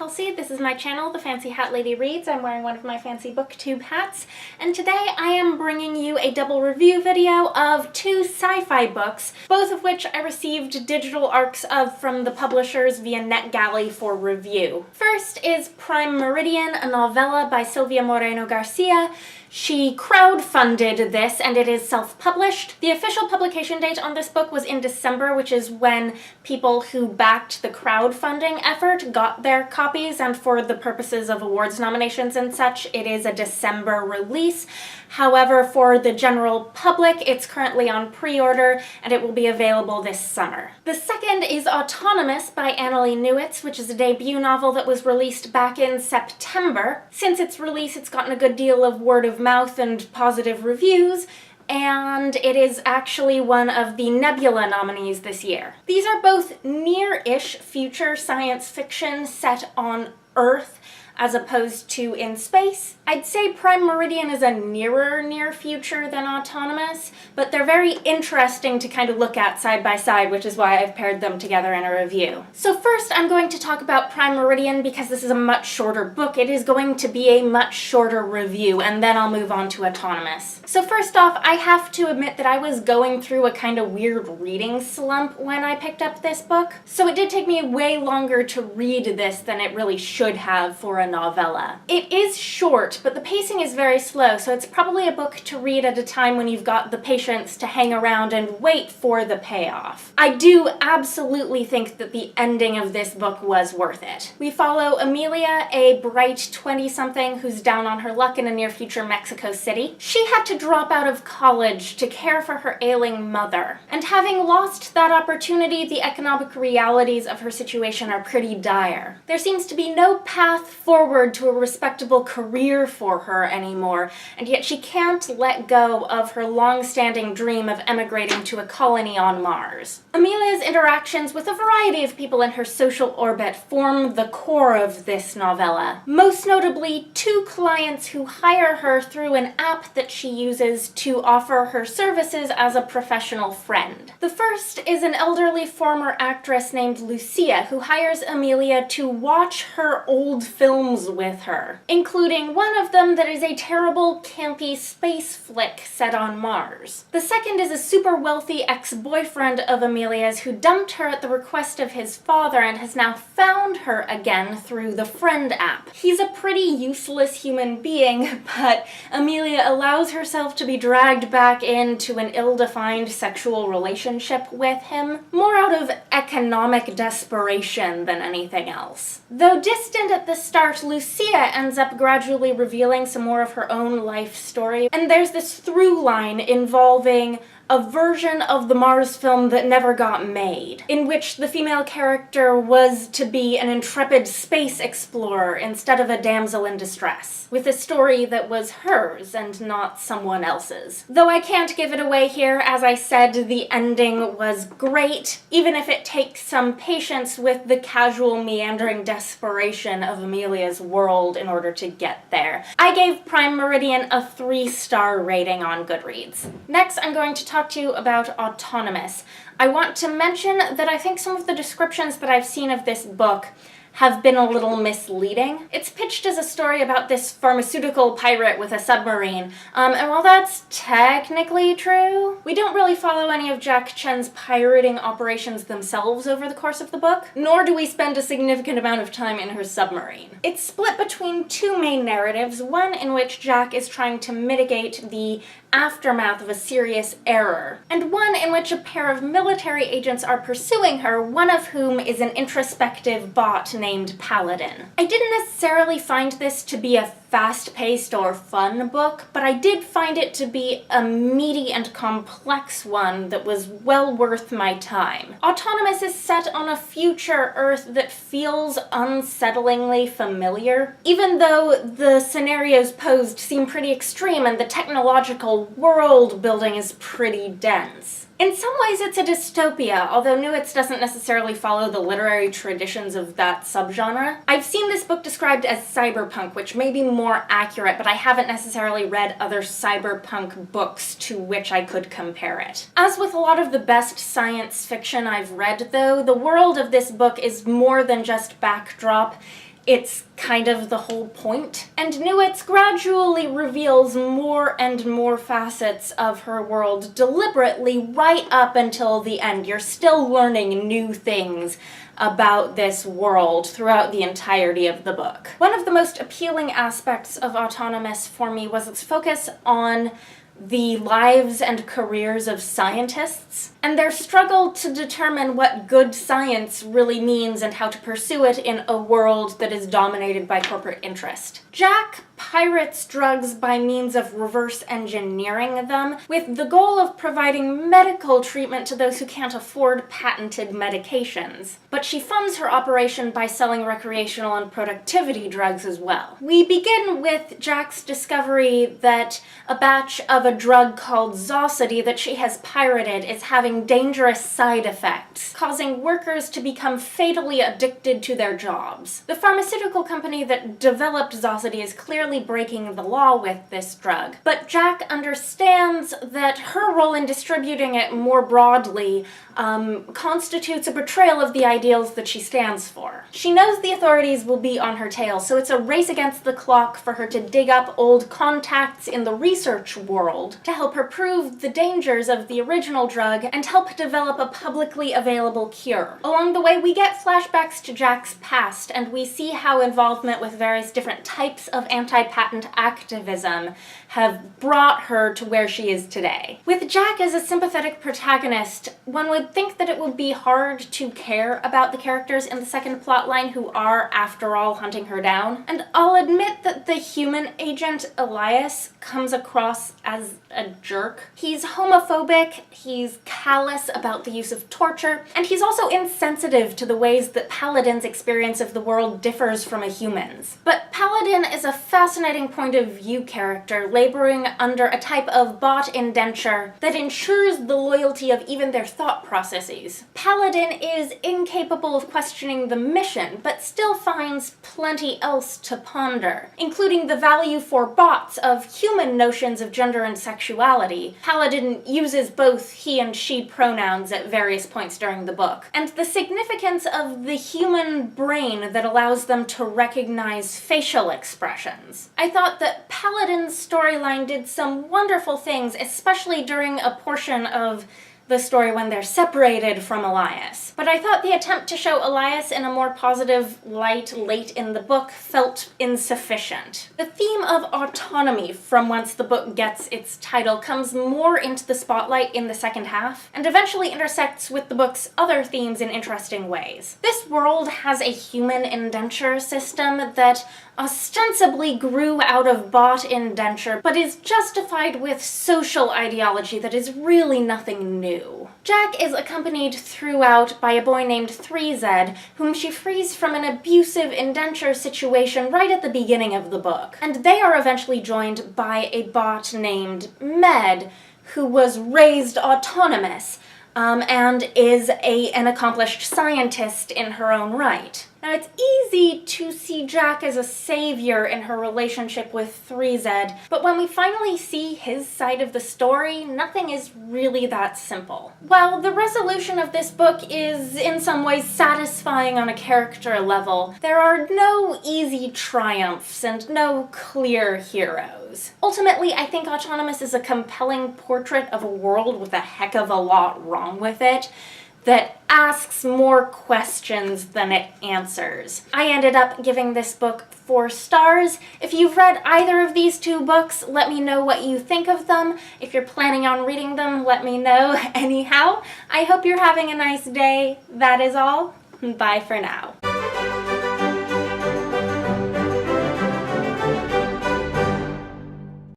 Chelsea. This is my channel, The Fancy Hat Lady Reads. I'm wearing one of my fancy booktube hats, and today I am bringing you a double review video of two sci-fi books, both of which I received digital arcs of from the publishers via NetGalley for review. First is Prime Meridian, a novella by Sivia Moreno-Garcia. She crowdfunded this, and it is self-published. The official publication date on this book was in December, which is when people who backed the crowdfunding effort got their copies, and for the purposes of awards nominations and such, it is a December release. However, for the general public, it's currently on pre-order, and it will be available this summer. The second is Autonomous by Annalee Newitz, which is a debut novel that was released back in September. Since its release, it's gotten a good deal of word of mouth and positive reviews, and it is actually one of the Nebula nominees this year. These are both near-ish future science fiction set on Earth as opposed to in space. I'd say Prime Meridian is a nearer near future than Autonomous, but they're very interesting to kind of look at side by side, which is why I've paired them together in a review. So first I'm going to talk about Prime Meridian because this is a much shorter book. It is going to be a much shorter review, and then I'll move on to Autonomous. So first off, I have to admit that I was going through a kind of weird reading slump when I picked up this book. So it did take me way longer to read this than it really should have for a novella. It is short, but the pacing is very slow, so it's probably a book to read at a time when you've got the patience to hang around and wait for the payoff. I do absolutely think that the ending of this book was worth it. We follow Amelia, a bright 20-something who's down on her luck in a near-future Mexico City. She had to drop out of college to care for her ailing mother, and having lost that opportunity, the economic realities of her situation are pretty dire. There seems to be no path forward to a respectable career for her anymore, and yet she can't let go of her long-standing dream of emigrating to a colony on Mars. Amelia's interactions with a variety of people in her social orbit form the core of this novella. Most notably, two clients who hire her through an app that she uses to offer her services as a professional friend. The first is an elderly former actress named Lucia who hires Amelia to watch her old films with her, including one of them that is a terrible, campy space flick set on Mars. The second is a super wealthy ex-boyfriend of Amelia's who dumped her at the request of his father and has now found her again through the Friend app. He's a pretty useless human being, but Amelia allows herself to be dragged back into an ill-defined sexual relationship with him, more out of economic desperation than anything else. Though distant at the start, Lucia ends up gradually revealing some more of her own life story, and there's this through line involving a version of the Mars film that never got made, in which the female character was to be an intrepid space explorer instead of a damsel in distress, with a story that was hers and not someone else's. Though I can't give it away here, as I said, the ending was great, even if it takes some patience with the casual meandering desperation of Amelia's world in order to get there. I gave Prime Meridian a 3-star rating on Goodreads. Next, I'm going to talk to you about Autonomous. I want to mention that I think some of the descriptions that I've seen of this book have been a little misleading. It's pitched as a story about this pharmaceutical pirate with a submarine, and while that's technically true, we don't really follow any of Jack Chen's pirating operations themselves over the course of the book, nor do we spend a significant amount of time in her submarine. It's split between two main narratives, one in which Jack is trying to mitigate the aftermath of a serious error, and one in which a pair of military agents are pursuing her, one of whom is an introspective bot named Paladin. I didn't necessarily find this to be a fast-paced or fun book, but I did find it to be a meaty and complex one that was well worth my time. Autonomous is set on a future Earth that feels unsettlingly familiar, even though the scenarios posed seem pretty extreme and the technological world building is pretty dense. In some ways it's a dystopia, although Newitz doesn't necessarily follow the literary traditions of that subgenre. I've seen this book described as cyberpunk, which may be more accurate, but I haven't necessarily read other cyberpunk books to which I could compare it. As with a lot of the best science fiction I've read, though, the world of this book is more than just backdrop. it's kind of the whole point. And Newitz gradually reveals more and more facets of her world deliberately right up until the end. You're still learning new things about this world throughout the entirety of the book. One of the most appealing aspects of Autonomous for me was its focus on the lives and careers of scientists, and their struggle to determine what good science really means and how to pursue it in a world that is dominated by corporate interest. Jack pirates drugs by means of reverse engineering them, with the goal of providing medical treatment to those who can't afford patented medications. But she funds her operation by selling recreational and productivity drugs as well. We begin with Jack's discovery that a batch of a drug called Zosity that she has pirated is having dangerous side effects, causing workers to become fatally addicted to their jobs. The pharmaceutical company that developed Zosity is clearly breaking the law with this drug, but Jack understands that her role in distributing it more broadly constitutes a betrayal of the ideals that she stands for. She knows the authorities will be on her tail, so it's a race against the clock for her to dig up old contacts in the research world to help her prove the dangers of the original drug and help develop a publicly available cure. Along the way, we get flashbacks to Jack's past, and we see how involvement with various different types of anti-patent activism have brought her to where she is today. With Jack as a sympathetic protagonist, one would think that it would be hard to care about the characters in the second plotline who are, after all, hunting her down. And I'll admit that the human agent, Elias, comes across as a jerk. He's homophobic, he's callous about the use of torture, and he's also insensitive to the ways that Paladin's experience of the world differs from a human's. But Paladin is a fascinating point of view character, laboring under a type of bought indenture that ensures the loyalty of even their thought processes. Paladin is incapable of questioning the mission, but still finds plenty else to ponder, including the value for bots of human notions of gender and sexuality. Paladin uses both he and she pronouns at various points during the book, and the significance of the human brain that allows them to recognize facial expressions. I thought that Paladin's storyline did some wonderful things, especially during a portion of the story when they're separated from Elias. But I thought the attempt to show Elias in a more positive light late in the book felt insufficient. The theme of autonomy from whence the book gets its title comes more into the spotlight in the second half, and eventually intersects with the book's other themes in interesting ways. This world has a human indenture system that ostensibly grew out of bought indenture, but is justified with social ideology that is really nothing new. Jack is accompanied throughout by a boy named 3Z, whom she frees from an abusive indenture situation right at the beginning of the book. And they are eventually joined by a bot named Med, who was raised autonomous, and is an accomplished scientist in her own right. Now, it's easy to see Jack as a savior in her relationship with 3Z, but when we finally see his side of the story, nothing is really that simple. While the resolution of this book is in some ways satisfying on a character level, there are no easy triumphs and no clear heroes. Ultimately, I think Autonomous is a compelling portrait of a world with a heck of a lot wrong with it, that asks more questions than it answers. I ended up giving this book 4 stars. If you've read either of these 2 books, let me know what you think of them. If you're planning on reading them, let me know. Anyhow, I hope you're having a nice day. That is all. Bye for now.